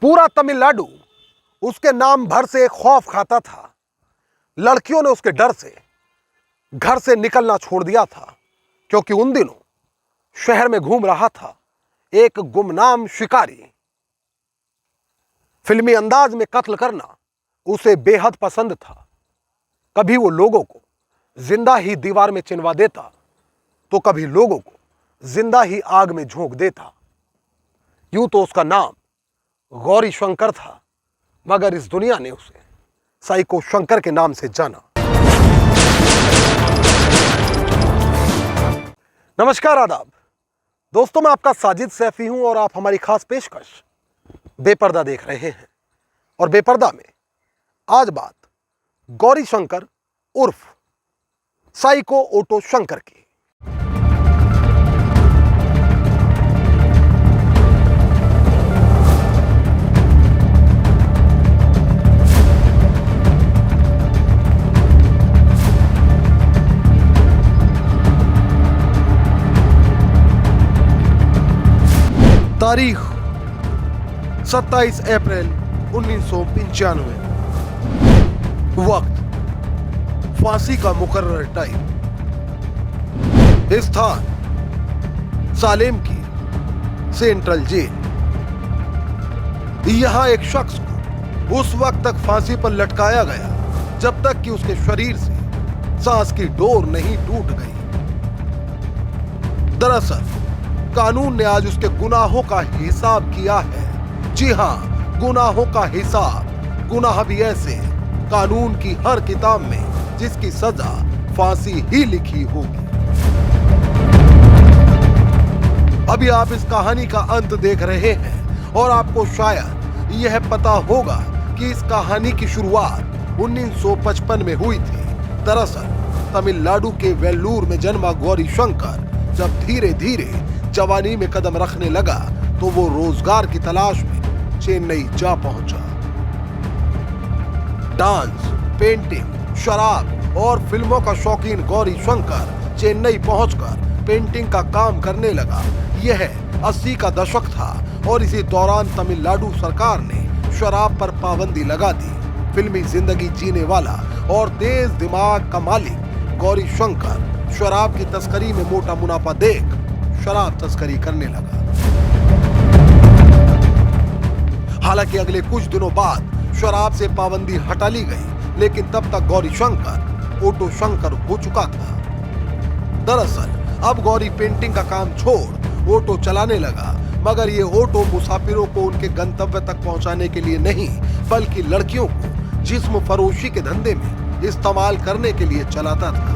पूरा तमिलनाडु उसके नाम भर से खौफ खाता था। लड़कियों ने उसके डर से घर से निकलना छोड़ दिया था, क्योंकि उन दिनों शहर में घूम रहा था एक गुमनाम शिकारी। फिल्मी अंदाज में कत्ल करना उसे बेहद पसंद था। कभी वो लोगों को जिंदा ही दीवार में चिनवा देता, तो कभी लोगों को जिंदा ही आग में झोंक देता। यूं तो उसका नाम गौरी शंकर था, मगर इस दुनिया ने उसे साइको शंकर के नाम से जाना। नमस्कार, आदाब दोस्तों, मैं आपका साजिद सैफी हूं और आप हमारी खास पेशकश बेपर्दा देख रहे हैं। और बेपर्दा में आज बात गौरी शंकर उर्फ साइको ओटो शंकर की। तारीख 27 अप्रैल 1995। वक्त फांसी का मुकर्रर टाइम। स्थान सालेम की सेंट्रल जेल। यहां एक शख्स को उस वक्त तक फांसी पर लटकाया गया जब तक कि उसके शरीर से सांस की डोर नहीं टूट गई। दरअसल कानून ने आज उसके गुनाहों का हिसाब किया है। जी हां, गुनाहों का हिसाब। गुनाह भी ऐसे कानून की हर किताब में जिसकी सजा फांसी ही लिखी होगी। अभी आप इस कहानी का अंत देख रहे हैं और आपको शायद यह पता होगा कि इस कहानी की शुरुआत 1955 में हुई थी। दरअसल तमिलनाडु के वेल्लूर में जन्मा गौरी शंकर जब धीरे धीरे जवानी में कदम रखने लगा तो वो रोजगार की तलाश में चेन्नई जा पहुंचा। डांस, पेंटिंग, शराब और फिल्मों का शौकीन गौरी शंकर चेन्नई पहुंचकर पेंटिंग का काम करने लगा। यह 80 का दशक था और इसी दौरान तमिलनाडु सरकार ने शराब पर पाबंदी लगा दी। फिल्मी जिंदगी जीने वाला और तेज दिमाग का मालिक गौरी शंकर शराब की तस्करी में मोटा मुनाफा देख शराब तस्करी करने लगा। हालांकि अगले कुछ दिनों बाद शराब से पाबंदी हटा ली गई, लेकिन तब तक गौरी शंकर ओटो शंकर हो चुका था। दरअसल अब गौरी पेंटिंग का काम छोड़ ऑटो चलाने लगा, मगर ये ऑटो मुसाफिरों को उनके गंतव्य तक पहुंचाने के लिए नहीं, बल्कि लड़कियों को जिस्म फरोशी के धंधे में इस्तेमाल करने के लिए चलाता था।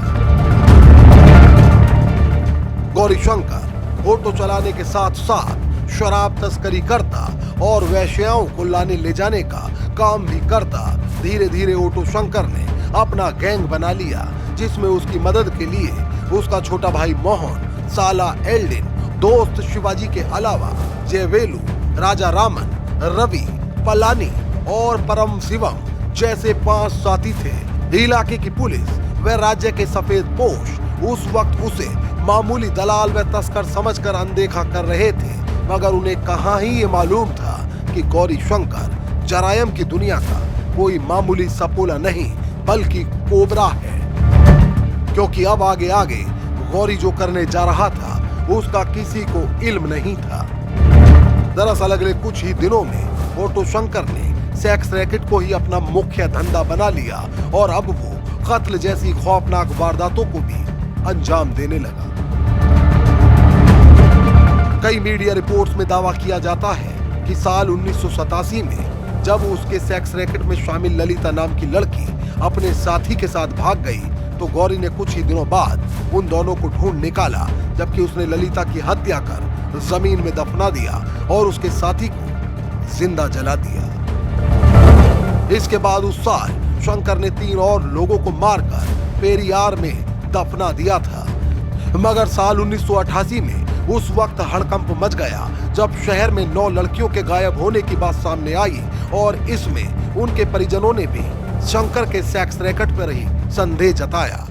गौरी शंकर ऑटो चलाने के साथ साथ शराब तस्करी करता और वेश्याओं को लाने ले जाने का काम भी करता। धीरे धीरे ओटो शंकर ने अपना गैंग बना लिया, जिसमें उसकी मदद के लिए उसका छोटा भाई मोहन, साला एल्डिन, दोस्त शिवाजी के अलावा जयवेलू, राजा रामन, रवि, पलानी और परम शिवम जैसे 5 साथी थे। इलाके की पुलिस व राज्य के सफेद पोश उस वक्त उसे मामूली दलाल व तस्कर समझकर अनदेखा कर रहे थे, मगर उन्हें कहां ही ये मालूम था कि गौरी शंकर जरायम की दुनिया का कोई मामूली सपोला नहीं, बल्कि कोबरा है। क्योंकि अब आगे आगे गौरी जो करने जा रहा था उसका किसी को इल्म नहीं था। दरअसल अगले कुछ ही दिनों में ओटो शंकर ने सेक्स रैकेट को ही अपना मुख्य धंधा बना लिया और अब वो कत्ल जैसी खौफनाक वारदातों को भी अंजाम देने लगा। कई मीडिया रिपोर्ट्स में दावा किया जाता है कि साल 1987 में जब उसके सेक्स रैकेट में शामिल ललिता नाम की लड़की अपने साथी के साथ भाग गई, तो गौरी ने कुछ ही दिनों बाद उन दोनों को ढूंढ निकाला, जबकि उसने ललिता की हत्या कर जमीन में दफना दिया और उसके साथी को जिंदा जला दिया। इसके बाद उस साल शंकर ने 3 और लोगों को मारकर पेरियार में दफना दिया था। मगर साल 1988 में उस वक्त हड़कंप मच गया जब शहर में 9 लड़कियों के गायब होने की बात सामने आई और इसमें उनके परिजनों ने भी शंकर के सेक्स रैकेट पर ही संदेह जताया।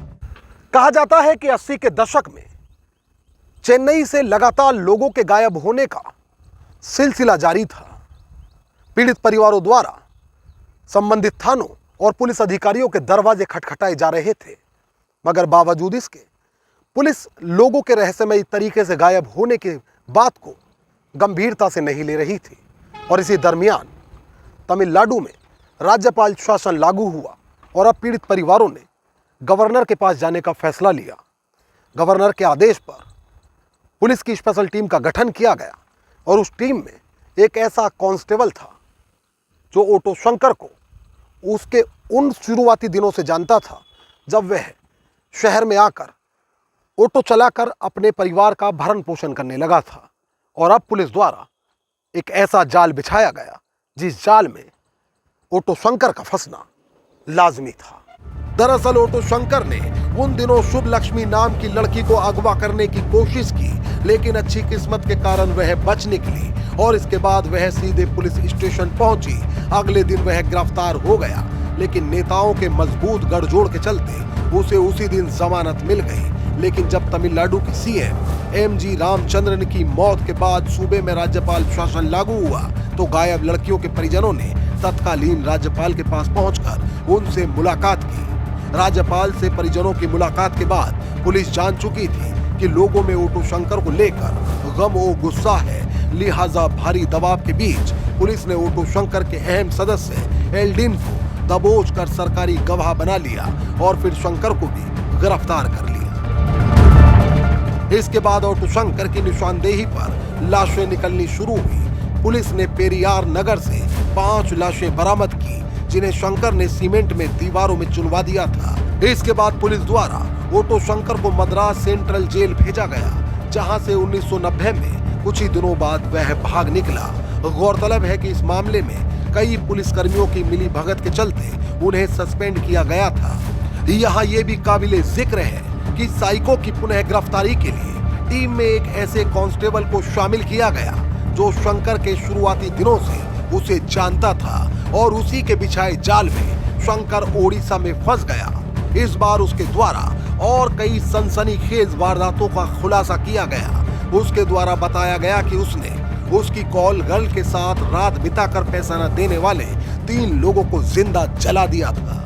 कहा जाता है कि 80 के दशक में चेन्नई से लगातार लोगों के गायब होने का सिलसिला जारी था। पीड़ित परिवारों द्वारा संबंधित थानों और पुलिस अधिकारियों के दरवाजे खटखटाए जा रहे थे, मगर बावजूद इसके पुलिस लोगों के रहस्यमयी तरीके से गायब होने की बात को गंभीरता से नहीं ले रही थी। और इसी दरमियान तमिलनाडु में राज्यपाल शासन लागू हुआ और अब पीड़ित परिवारों ने गवर्नर के पास जाने का फैसला लिया। गवर्नर के आदेश पर पुलिस की स्पेशल टीम का गठन किया गया और उस टीम में एक ऐसा कांस्टेबल था जो ओटो शंकर को उसके उन शुरुआती दिनों से जानता था जब वह शहर में आकर ऑटो चलाकर अपने परिवार का भरण पोषण करने लगा था। और अब पुलिस द्वारा एक ऐसा जाल बिछाया गया जिस जाल में ऑटो शंकर का फंसना लाजमी था। दरअसल ऑटो शंकर ने उन दिनों शुभ लक्ष्मी नाम की लड़की को अगवा करने की कोशिश की, लेकिन अच्छी किस्मत के कारण वह बच निकली और इसके बाद वह सीधे पुलिस स्टेशन पहुंची। अगले दिन वह गिरफ्तार हो गया, लेकिन नेताओं के मजबूत गठजोड़ के चलते उसे उसी दिन जमानत मिल गई। लेकिन जब तमिलनाडु की सीएम एमजी रामचंद्रन की मौत के बाद सूबे में राज्यपाल शासन लागू हुआ तो गायब लड़कियों के परिजनों ने तत्कालीन राज्यपाल के पास पहुंचकर उनसे मुलाकात की। राज्यपाल से परिजनों की मुलाकात के बाद पुलिस जान चुकी थी कि लोगों में ऑटो शंकर को लेकर गम और गुस्सा है, लिहाजा भारी दबाव के बीच पुलिस ने ऑटो शंकर के अहम सदस्य एल्डिन को दबोच कर सरकारी गवाह बना लिया और फिर शंकर को भी गिरफ्तार कर लिया। इसके बाद ऑटो शंकर की निशानदेही पर लाशें निकलनी शुरू हुई। पुलिस ने पेरियार नगर से 5 लाशें बरामद की, जिन्हें शंकर ने सीमेंट में दीवारों में चुनवा दिया था। इसके बाद पुलिस द्वारा ऑटो शंकर को मद्रास सेंट्रल जेल भेजा गया, जहां से 1990 में कुछ ही दिनों बाद वह भाग निकला। गौरतलब है कि इस मामले में कई पुलिसकर्मियों की मिली भगत के चलते उन्हें सस्पेंड किया गया था। यहाँ ये भी काबिले जिक्र है कि साइको की पुनः गिरफ्तारी के लिए टीम में एक ऐसे कांस्टेबल को शामिल किया गया जो शंकर के शुरुआती दिनों से उसे जानता था और उसी के बिछाए जाल में शंकर ओडिशा में फंस गया। इस बार उसके द्वारा और कई सनसनीखेज वारदातों का खुलासा किया गया। उसके द्वारा बताया गया कि उसने उसकी कॉल गर्ल के साथ रात बिताकर पैसा न देने वाले 3 लोगों को जिंदा जला दिया था,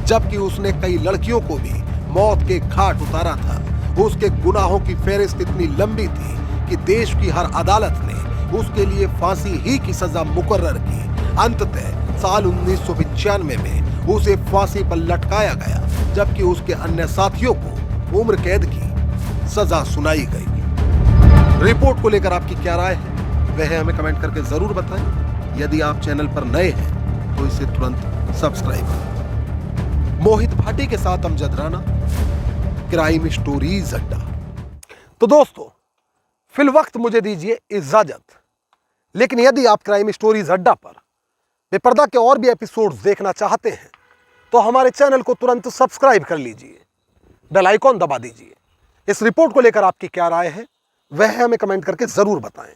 जबकि उसने कई लड़कियों को भी मौत के घाट उतारा था। उसके गुनाहों की फेहरिस्त इतनी लंबी थी कि देश की हर अदालत ने उसके लिए फांसी ही की सजा मुकर्रर की। अंततः साल 1995 में उसे फांसी पर लटकाया गया, जबकि उसके अन्य साथियों को उम्र कैद की सजा सुनाई गई। रिपोर्ट को लेकर आपकी क्या राय है वह हमें कमेंट करके जरूर बताएं। यदि आप चैनल पर नए हैं तो इसे तुरंत सब्सक्राइब करें। मोहित भाटी के साथ अमजद राना, क्राइम स्टोरीज अड्डा। तो दोस्तों, फिल वक्त मुझे दीजिए इजाजत, लेकिन यदि आप क्राइम स्टोरीज अड्डा पर बेपर्दा के और भी एपिसोड्स देखना चाहते हैं तो हमारे चैनल को तुरंत सब्सक्राइब कर लीजिए, बेल आइकॉन दबा दीजिए। इस रिपोर्ट को लेकर आपकी क्या राय है वह हमें कमेंट करके जरूर बताएं।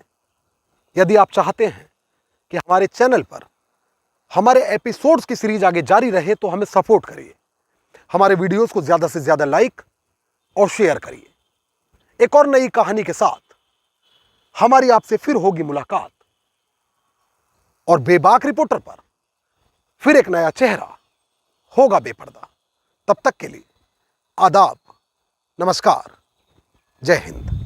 यदि आप चाहते हैं कि हमारे चैनल पर हमारे एपिसोड्स की सीरीज आगे जारी रहे तो हमें सपोर्ट करिए, हमारे वीडियोस को ज्यादा से ज्यादा लाइक और शेयर करिए। एक और नई कहानी के साथ हमारी आपसे फिर होगी मुलाकात और बेबाक रिपोर्टर पर फिर एक नया चेहरा होगा बेपर्दा। तब तक के लिए आदाब, नमस्कार, जय हिंद।